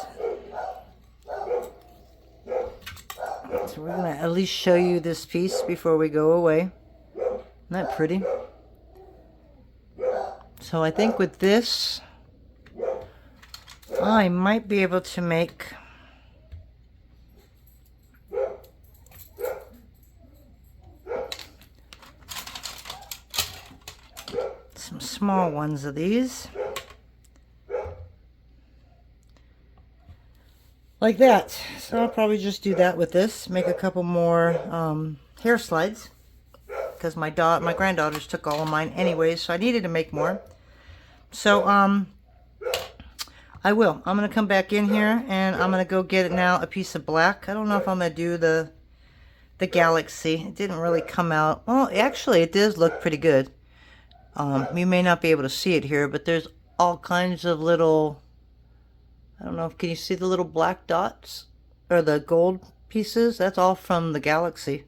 So we're gonna at least show you this piece before we go away. Isn't that pretty? So I think with this, I might be able to make some small ones of these. Like that. So I'll probably just do that with this. Make a couple more hair slides. Because my granddaughters took all of mine anyways, so I needed to make more. So I will. I'm going to come back in here and I'm going to go get it now a piece of black. I don't know if I'm going to do the galaxy. It didn't really come out. Well, actually it does look pretty good. You may not be able to see it here, but there's all kinds of little... I don't know if, can you see the little black dots? Or the gold pieces? That's all from the galaxy.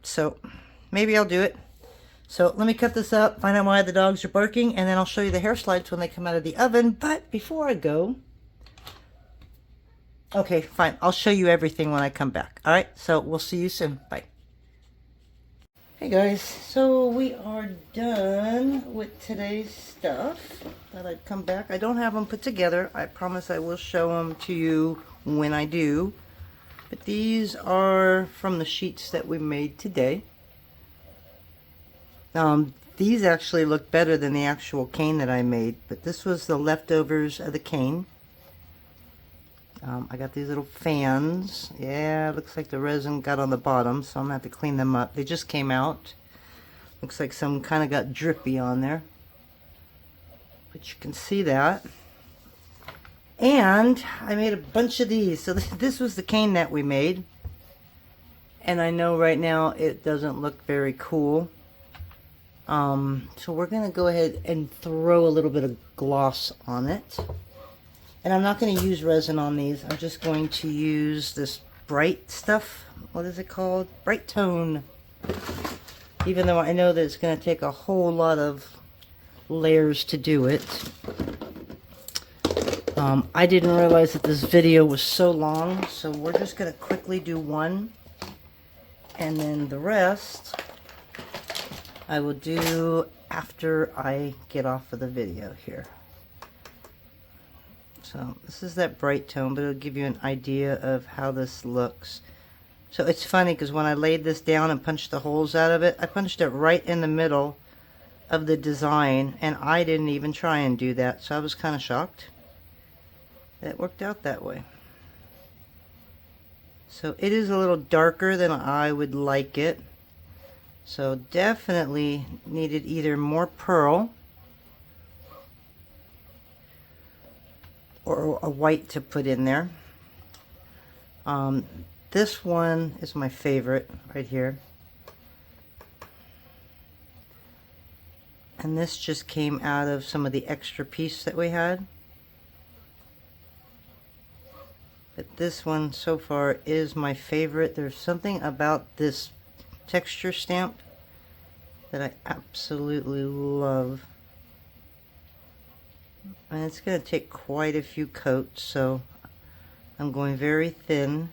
So, maybe I'll do it. So, let me cut this up, find out why the dogs are barking, and then I'll show you the hair slides when they come out of the oven. But, before I go... Okay, fine. I'll show you everything when I come back. Alright, so we'll see you soon. Bye. Hey guys, so we are done with today's stuff. Thought I'd come back. I don't have them put together. I promise I will show them to you when I do. But these are from the sheets that we made today. These actually look better than the actual cane that I made. But this was the leftovers of the cane. I got these little fans. Yeah, looks like the resin got on the bottom, so I'm going to have to clean them up. They just came out. Looks like some kind of got drippy on there. But you can see that. And I made a bunch of these. So this was the cane that we made. And I know right now it doesn't look very cool. So we're going to go ahead and throw a little bit of gloss on it. And I'm not going to use resin on these. I'm just going to use this bright stuff. What is it called? Bright tone. Even though I know that it's going to take a whole lot of layers to do it. I didn't realize that this video was so long. So we're just going to quickly do one. And then the rest I will do after I get off of the video here. So this is that bright tone, but it'll give you an idea of how this looks. So it's funny because when I laid this down and punched the holes out of it, I punched it right in the middle of the design, and I didn't even try and do that, so I was kind of shocked. that worked out that way. So it is a little darker than I would like it. So definitely needed either more pearl or a white to put in there. This one is my favorite right here. And this just came out of some of the extra piece that we had. But this one so far is my favorite. There's something about this texture stamp that I absolutely love. And it's going to take quite a few coats, so I'm going very thin.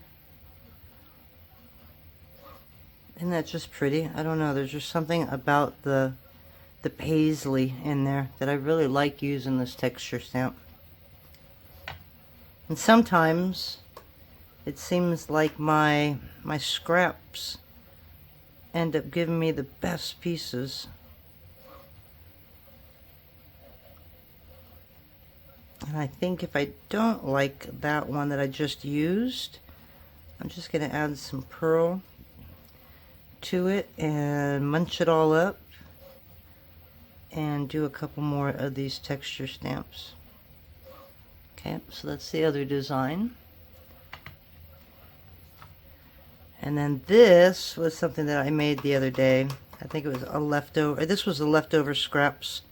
Isn't that just pretty? I don't know, there's just something about the paisley in there that I really like using this texture stamp. And sometimes it seems like my scraps end up giving me the best pieces. And I think if I don't like that one that I just used, I'm just going to add some pearl to it and munch it all up and do a couple more of these texture stamps. Okay, so that's the other design. And then this was something that I made the other day. I think it was a leftover. This was the leftover scraps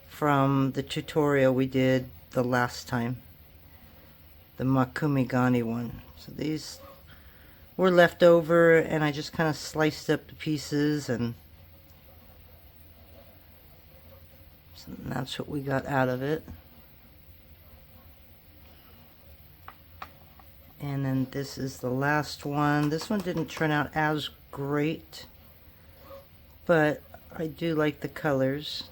from the tutorial we did the last time. The mokume gane one. So these were left over and I just kind of sliced up the pieces and that's what we got out of it. And then this is the last one. This one didn't turn out as great, but I do like the colors.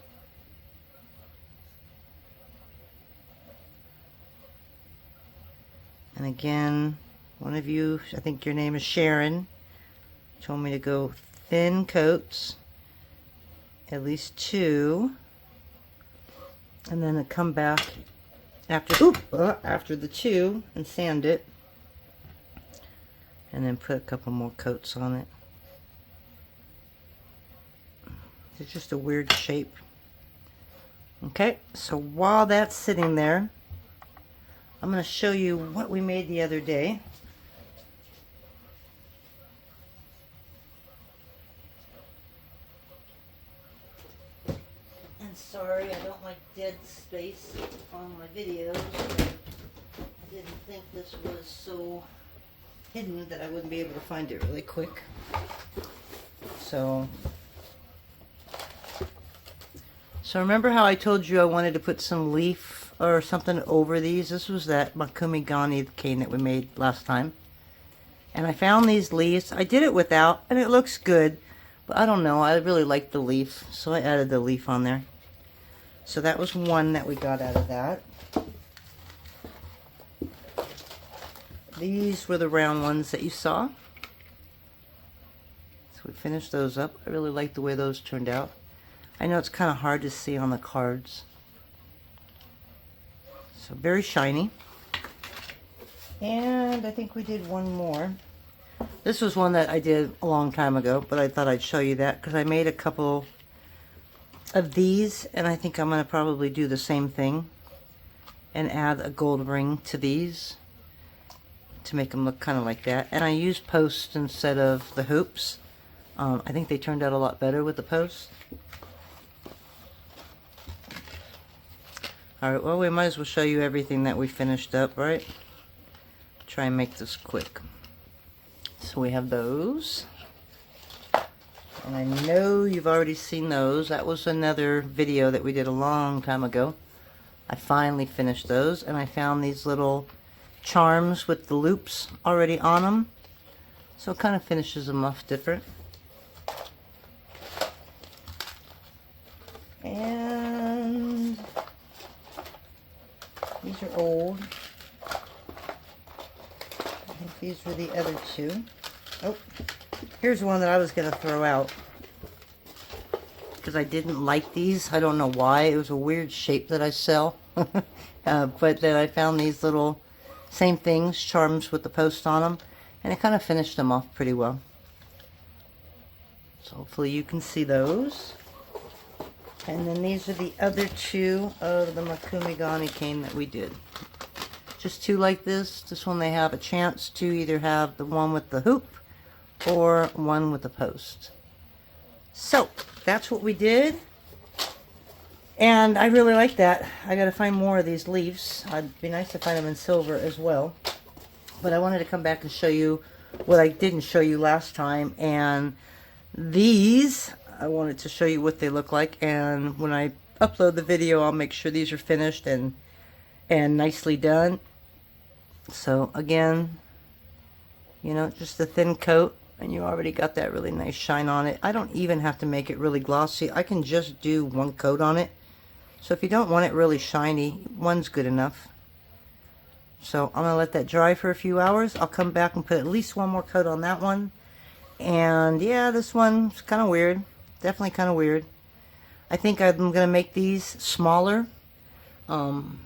And again, one of you, I think your name is Sharon, told me to go thin coats, at least 2, and then I come back after the 2 and sand it, and then put a couple more coats on it. It's just a weird shape. Okay, so while that's sitting there, I'm going to show you what we made the other day. And sorry, I don't like dead space on my videos. I didn't think this was so hidden that I wouldn't be able to find it really quick. So remember how I told you I wanted to put some leaf or something over these? This was that mokume gane cane that we made last time. And I found these leaves. I did it without, and it looks good. But I don't know, I really like the leaf, so I added the leaf on there. So that was one that we got out of that. These were the round ones that you saw. So we finished those up. I really like the way those turned out. I know it's kind of hard to see on the cards. So very shiny. And I think we did one more. This was one that I did a long time ago, but I thought I'd show you that because I made a couple of these, and I think I'm going to probably do the same thing and add a gold ring to these to make them look kind of like that. And I used posts instead of the hoops. I think they turned out a lot better with the posts. Alright, well, we might as well show you everything that we finished up, right? Try and make this quick. So we have those. And I know you've already seen those. That was another video that we did a long time ago. I finally finished those, and I found these little charms with the loops already on them. So it kind of finishes them off different. And these are old. I think these were the other 2. Oh, here's one that I was going to throw out because I didn't like these. I don't know why. It was a weird shape that I sell. And But then I found these little same things, charms with the post on them, and it kind of finished them off pretty well. So hopefully you can see those. And then these are the other two of the mokume gane cane that we did. Just two like this. This one they have a chance to either have the one with the hoop or one with the post. So that's what we did. And I really like that. I gotta find more of these leaves. It'd be nice to find them in silver as well. But I wanted to come back and show you what I didn't show you last time. And these, I wanted to show you what they look like. And when I upload the video, I'll make sure these are finished and nicely done. So again, you know, just a thin coat. And you already got that really nice shine on it. I don't even have to make it really glossy. I can just do one coat on it. So if you don't want it really shiny, one's good enough. So I'm going to let that dry for a few hours. I'll come back and put at least one more coat on that one. And yeah, this one's kind of weird. Definitely kind of weird. I think I'm going to make these smaller. And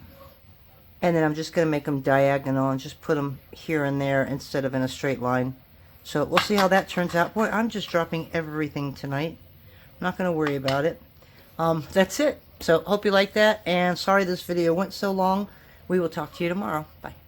then I'm just going to make them diagonal and just put them here and there instead of in a straight line. So we'll see how that turns out. Boy, I'm just dropping everything tonight. I'm not going to worry about it. That's it. So hope you like that. And sorry this video went so long. We will talk to you tomorrow. Bye.